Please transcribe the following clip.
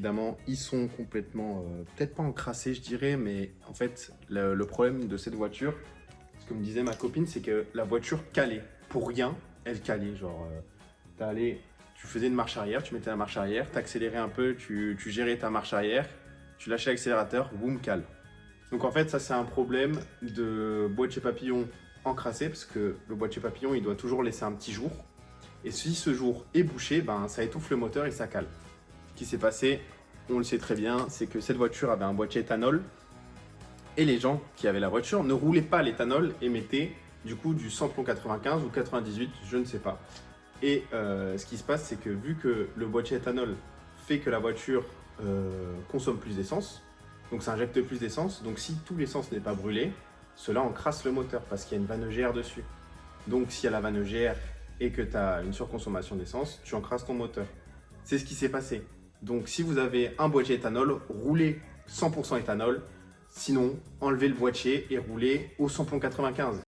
évidemment, ils sont complètement, peut-être pas encrassés, je dirais, mais en fait, le problème de cette voiture, ce que me disait ma copine, c'est que la voiture calait. Pour rien, elle calait. Genre, tu faisais une marche arrière, tu mettais la marche arrière, tu accélérais un peu, tu gérais ta marche arrière, tu lâchais l'accélérateur, boum, cale. Donc en fait, ça c'est un problème de boîtier papillon encrassé, parce que le boîtier papillon, il doit toujours laisser un petit jour. Et si ce jour est bouché, ben, ça étouffe le moteur et ça cale. Ce qui s'est passé, on le sait très bien, c'est que cette voiture avait un boîtier éthanol et les gens qui avaient la voiture ne roulaient pas l'éthanol et mettaient du coup du samplon 95 ou 98, je ne sais pas. Et ce qui se passe, c'est que vu que le boîtier éthanol fait que la voiture consomme plus d'essence, donc ça injecte plus d'essence, donc si tout l'essence n'est pas brûlée, cela encrasse le moteur parce qu'il y a une vanne EGR dessus. Donc s'il y a la vanne EGR et que tu as une surconsommation d'essence, tu encrasses ton moteur. C'est ce qui s'est passé. Donc si vous avez un boîtier éthanol, roulez 100% éthanol. Sinon, enlevez le boîtier et roulez au samplon 95.